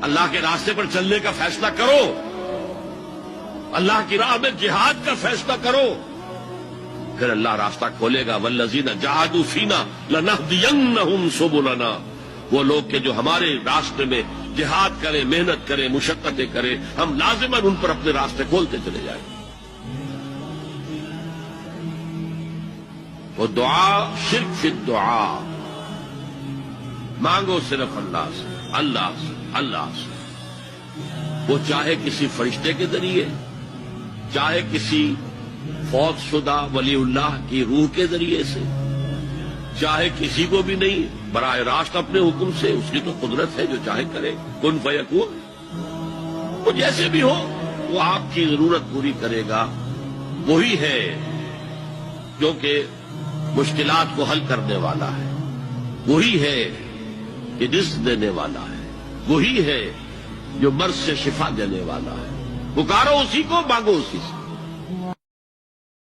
اللہ کے راستے پر چلنے کا فیصلہ کرو، اللہ کی راہ میں جہاد کا فیصلہ کرو، پھر اللہ راستہ کھولے گا۔ والذین جاہدوا فینا لنہدینہم سبلنا، وہ لوگ کہ جو ہمارے راستے میں جہاد کریں، محنت کریں، مشقتیں کریں، ہم لازماً ان پر اپنے راستے کھولتے چلے جائیں۔ وہ دعا شرک فی الدعا، مانگو صرف اللہ سے، اللہ سے، اللہ سے، وہ چاہے کسی فرشتے کے ذریعے، چاہے کسی فوت شدہ ولی اللہ کی روح کے ذریعے سے، چاہے کسی کو بھی نہیں، براہ راست اپنے حکم سے، اس کی تو قدرت ہے، جو چاہے کرے، کن فیکون، وہ جیسے بھی ہو وہ آپ کی ضرورت پوری کرے گا۔ وہی ہے جو کہ مشکلات کو حل کرنے والا ہے، وہی ہے کہ رزق دینے والا ہے، وہی ہے جو مرض سے شفا دینے والا ہے۔ پکارو اسی کو، مانگو اسی سے۔